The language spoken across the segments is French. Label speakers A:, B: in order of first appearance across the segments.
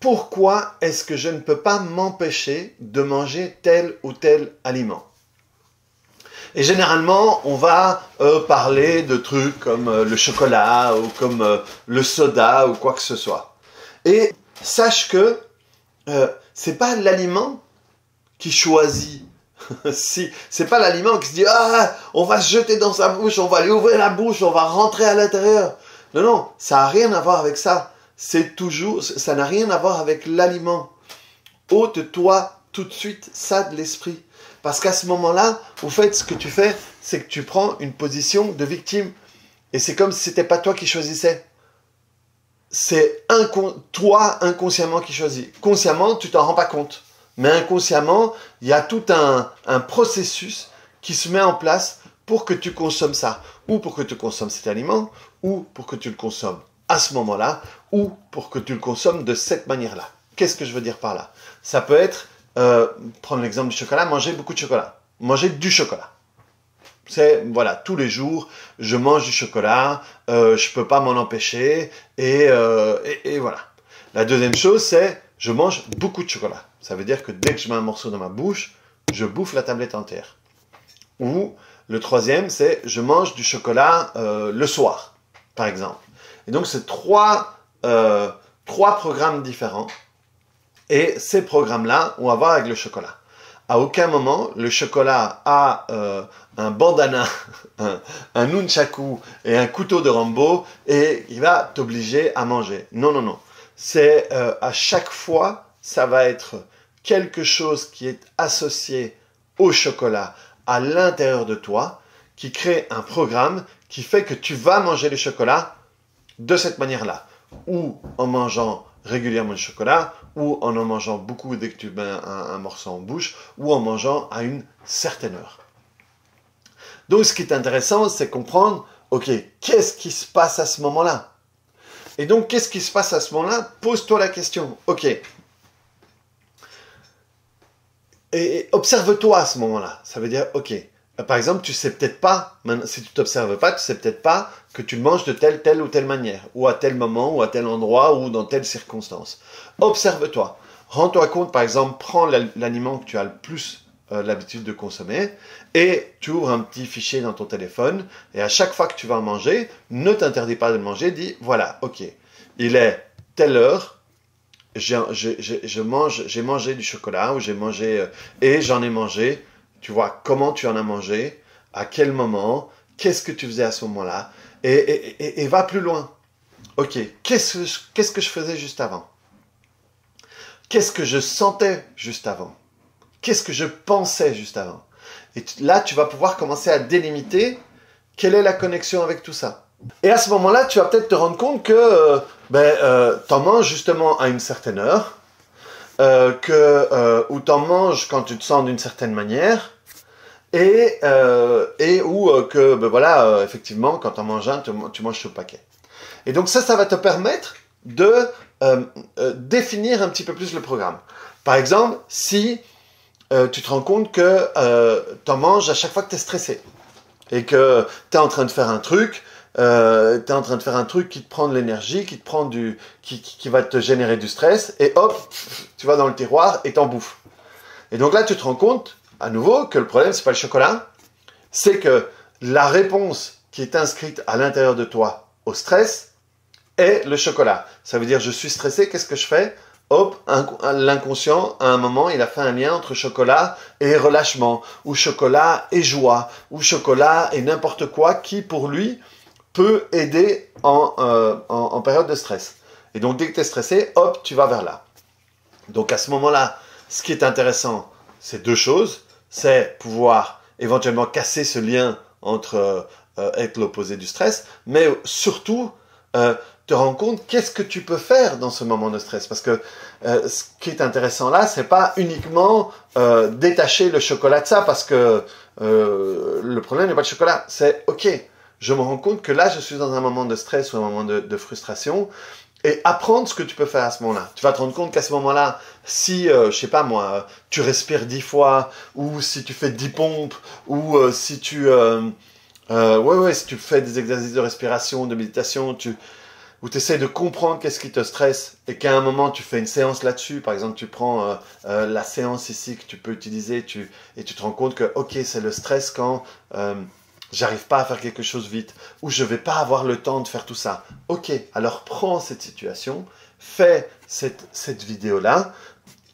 A: pourquoi est-ce que je ne peux pas m'empêcher de manger tel ou tel aliment? Et généralement, on va parler de trucs comme le chocolat ou comme le soda ou quoi que ce soit. Et sache que c'est pas l'aliment qui choisit. Si c'est pas l'aliment qui se dit ah on va se jeter dans sa bouche, on va lui ouvrir la bouche, on va rentrer à l'intérieur. Non non, ça n'a rien à voir avec ça. Ça n'a rien à voir avec l'aliment. Ôte-toi tout de suite ça de l'esprit. Parce qu'à ce moment-là, au fait, ce que tu fais, c'est que tu prends une position de victime. Et c'est comme si c'était pas toi qui choisissais. C'est toi inconsciemment qui choisis. Consciemment, tu t'en rends pas compte. Mais inconsciemment, il y a tout un processus qui se met en place pour que tu consommes ça. Ou pour que tu consommes cet aliment, ou pour que tu le consommes à ce moment-là, ou pour que tu le consommes de cette manière-là. Qu'est-ce que je veux dire par là? Ça peut être prendre l'exemple du chocolat, manger beaucoup de chocolat. Manger du chocolat. C'est, voilà, tous les jours, je mange du chocolat, je peux pas m'en empêcher, et voilà. La deuxième chose, c'est, je mange beaucoup de chocolat. Ça veut dire que dès que je mets un morceau dans ma bouche, je bouffe la tablette entière. Ou, le troisième, c'est, je mange du chocolat le soir, par exemple. Et donc, c'est trois programmes différents. Et ces programmes-là ont à voir avec le chocolat. À aucun moment, le chocolat a un bandana, un nunchaku et un couteau de Rambo et il va t'obliger à manger. Non, non, non. C'est à chaque fois, ça va être quelque chose qui est associé au chocolat à l'intérieur de toi, qui crée un programme qui fait que tu vas manger le chocolat de cette manière-là. Ou en mangeant régulièrement le chocolat, ou en mangeant beaucoup dès que tu mets un morceau en bouche, ou en mangeant à une certaine heure. Donc ce qui est intéressant, c'est comprendre, ok, qu'est-ce qui se passe à ce moment-là? Et donc qu'est-ce qui se passe à ce moment-là? Pose-toi la question, ok. Et observe-toi à ce moment-là. Ça veut dire, ok, par exemple, tu sais peut-être pas, si tu t'observes pas, tu sais peut-être pas que tu le manges de telle ou telle manière, ou à tel moment, ou à tel endroit, ou dans telle circonstance. Observe-toi. Rends-toi compte, par exemple, prends l'aliment que tu as le plus l'habitude de consommer, et tu ouvres un petit fichier dans ton téléphone, et à chaque fois que tu vas en manger, ne t'interdis pas de le manger, dis, voilà, ok, il est telle heure, j'ai mangé du chocolat, ou j'ai mangé, et j'en ai mangé. Tu vois comment tu en as mangé, à quel moment, qu'est-ce que tu faisais à ce moment-là, et va plus loin. Ok, qu'est-ce que je faisais juste avant? Qu'est-ce que je sentais juste avant? Qu'est-ce que je pensais juste avant? Et là, tu vas pouvoir commencer à délimiter quelle est la connexion avec tout ça. Et à ce moment-là, tu vas peut-être te rendre compte que tu en manges justement à une certaine heure, ou t'en manges quand tu te sens d'une certaine manière, et effectivement, quand t'en manges un, tu manges tout le paquet. Et donc ça va te permettre de définir un petit peu plus le programme. Par exemple, si tu te rends compte que t'en manges à chaque fois que t'es stressé, et que t'es en train de faire un truc, qui te prend de l'énergie, qui va te générer du stress, et hop, tu vas dans le tiroir et t'en bouffes. Et donc là, tu te rends compte, à nouveau, que le problème, c'est pas le chocolat, c'est que la réponse qui est inscrite à l'intérieur de toi au stress est le chocolat. Ça veut dire, je suis stressé, qu'est-ce que je fais? Hop, l'inconscient, à un moment, il a fait un lien entre chocolat et relâchement, ou chocolat et joie, ou chocolat et n'importe quoi qui, pour lui, peut aider en période de stress. Et donc, dès que tu es stressé, hop, tu vas vers là. Donc, à ce moment-là, ce qui est intéressant, c'est deux choses. C'est pouvoir éventuellement casser ce lien entre être l'opposé du stress, mais surtout te rendre compte qu'est-ce que tu peux faire dans ce moment de stress. Parce que ce qui est intéressant là, c'est pas uniquement détacher le chocolat de ça, parce que le problème n'est pas le chocolat. C'est ok, je me rends compte que là, je suis dans un moment de stress ou un moment de frustration, et apprendre ce que tu peux faire à ce moment-là. Tu vas te rendre compte qu'à ce moment-là, si, je sais pas moi, tu respires 10 fois, ou si tu fais 10 pompes, ou si tu... si tu fais des exercices de respiration, de méditation, où tu essaies de comprendre qu'est-ce qui te stresse et qu'à un moment tu fais une séance là-dessus, par exemple tu prends la séance ici que tu peux utiliser et tu te rends compte que ok, c'est le stress quand j'arrive pas à faire quelque chose vite ou je vais pas avoir le temps de faire tout ça. Ok, alors prends cette situation, fais cette vidéo-là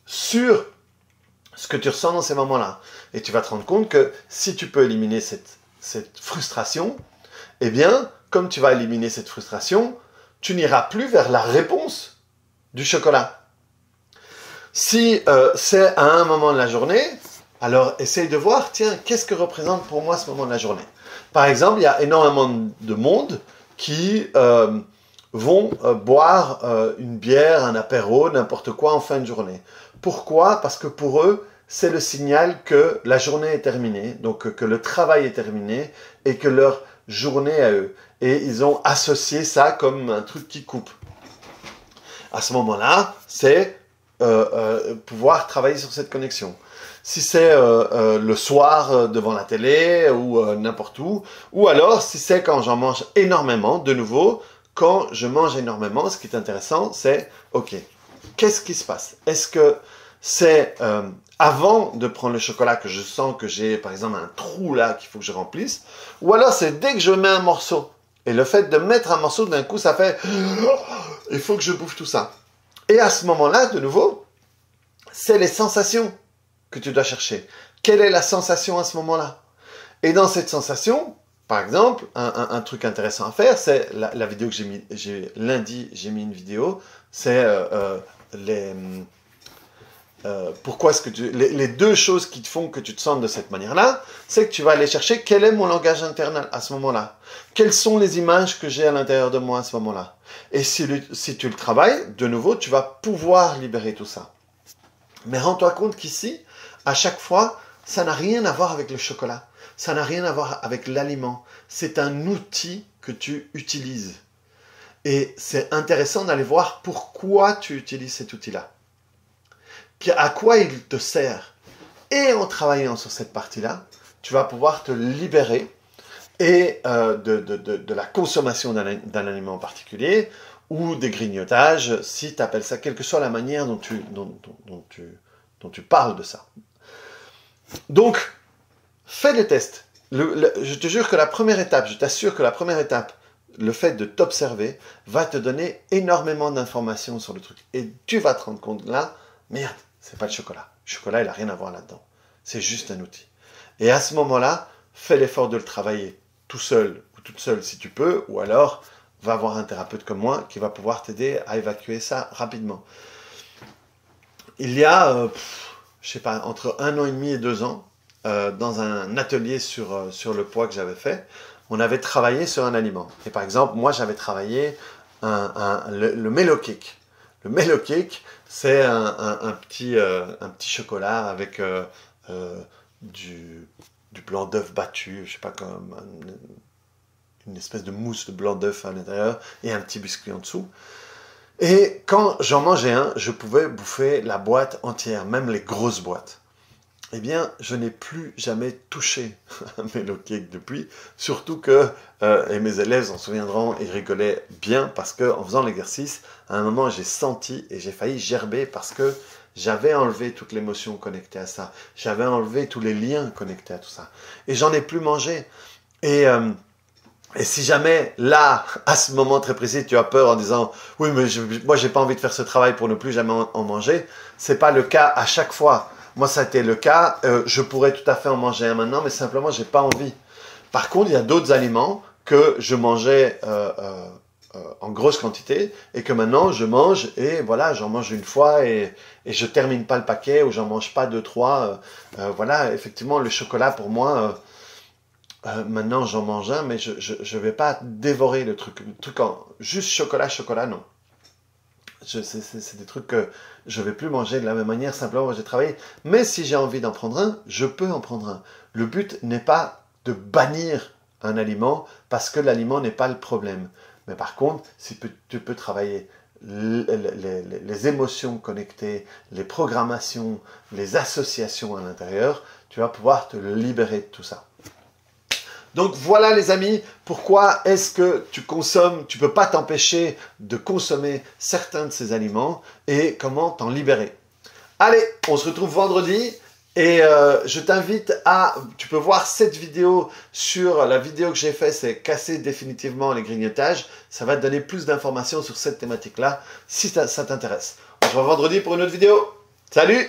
A: sur ce que tu ressens dans ces moments-là et tu vas te rendre compte que si tu peux éliminer cette frustration, eh bien, comme tu vas éliminer cette frustration, tu n'iras plus vers la réponse du chocolat. Si c'est à un moment de la journée, alors essaye de voir, tiens, qu'est-ce que représente pour moi ce moment de la journée? Par exemple, il y a énormément de monde qui vont boire une bière, un apéro, n'importe quoi en fin de journée. Pourquoi? Parce que pour eux, c'est le signal que la journée est terminée, donc que le travail est terminé et que leur journée à eux. Et ils ont associé ça comme un truc qui coupe. À ce moment-là, c'est pouvoir travailler sur cette connexion. Si c'est le soir devant la télé ou n'importe où, ou alors si c'est quand j'en mange énormément, de nouveau, quand je mange énormément, ce qui est intéressant, c'est, ok, qu'est-ce qui se passe? Est-ce que c'est avant de prendre le chocolat que je sens que j'ai, par exemple, un trou là qu'il faut que je remplisse, ou alors c'est dès que je mets un morceau. Et le fait de mettre un morceau, d'un coup, ça fait, il faut que je bouffe tout ça. Et à ce moment-là, de nouveau, c'est les sensations que tu dois chercher. Quelle est la sensation à ce moment-là? Et dans cette sensation, par exemple, un truc intéressant à faire, c'est la vidéo que lundi, j'ai mis une vidéo, c'est pourquoi est-ce que les deux choses qui te font que tu te sens de cette manière-là, c'est que tu vas aller chercher quel est mon langage interne à ce moment-là. Quelles sont les images que j'ai à l'intérieur de moi à ce moment-là. Et si tu le travailles, de nouveau, tu vas pouvoir libérer tout ça. Mais rends-toi compte qu'ici, à chaque fois, ça n'a rien à voir avec le chocolat. Ça n'a rien à voir avec l'aliment. C'est un outil que tu utilises. Et c'est intéressant d'aller voir pourquoi tu utilises cet outil-là. À quoi il te sert. Et en travaillant sur cette partie-là, tu vas pouvoir te libérer et de la consommation d'un aliment en particulier ou des grignotages, si tu appelles ça, quelle que soit la manière dont tu parles de ça. Donc, fais des tests. Je te jure que la première étape, je t'assure que la première étape, le fait de t'observer, va te donner énormément d'informations sur le truc. Et tu vas te rendre compte là, merde, c'est pas le chocolat. Le chocolat, il n'a rien à voir là-dedans. C'est juste un outil. Et à ce moment-là, fais l'effort de le travailler tout seul ou toute seule si tu peux, ou alors va voir un thérapeute comme moi qui va pouvoir t'aider à évacuer ça rapidement. Il y a, je sais pas, entre 1 an et demi et 2 ans, dans un atelier sur le poids que j'avais fait, on avait travaillé sur un aliment. Et par exemple, moi j'avais travaillé le mellow cake. Le mellow cake, c'est un petit chocolat avec du blanc d'œuf battu, je sais pas, comme une espèce de mousse de blanc d'œuf à l'intérieur et un petit biscuit en dessous. Et quand j'en mangeais un, je pouvais bouffer la boîte entière, même les grosses boîtes. Eh bien, je n'ai plus jamais touché un mellow cake depuis, surtout que, et mes élèves s'en souviendront, ils rigolaient bien parce qu'en faisant l'exercice, à un moment j'ai senti et j'ai failli gerber parce que j'avais enlevé toute l'émotion connectée à ça, j'avais enlevé tous les liens connectés à tout ça, et j'en ai plus mangé. Et si jamais, là, à ce moment très précis, tu as peur en disant « Oui, mais moi, j'ai pas envie de faire ce travail pour ne plus jamais en manger », c'est pas le cas à chaque fois. Moi, ça a été le cas. Je pourrais tout à fait en manger un maintenant, mais simplement, j'ai pas envie. Par contre, il y a d'autres aliments que je mangeais en grosse quantité et que maintenant, je mange et voilà, j'en mange une fois et je termine pas le paquet ou j'en mange pas 2, 3. Voilà, effectivement, le chocolat, pour moi... maintenant, j'en mange un, mais je vais pas dévorer le truc. Le truc juste chocolat, non. C'est des trucs que je vais plus manger de la même manière, simplement j'ai travaillé. Mais si j'ai envie d'en prendre un, je peux en prendre un. Le but n'est pas de bannir un aliment parce que l'aliment n'est pas le problème. Mais par contre, si tu peux travailler les émotions connectées, les programmations, les associations à l'intérieur, tu vas pouvoir te libérer de tout ça. Donc voilà les amis, pourquoi est-ce que tu peux pas t'empêcher de consommer certains de ces aliments et comment t'en libérer. Allez, on se retrouve vendredi. Et je t'invite tu peux voir cette vidéo sur la vidéo que j'ai faite, c'est casser définitivement les grignotages. Ça va te donner plus d'informations sur cette thématique-là, si ça t'intéresse. On se revoit vendredi pour une autre vidéo. Salut!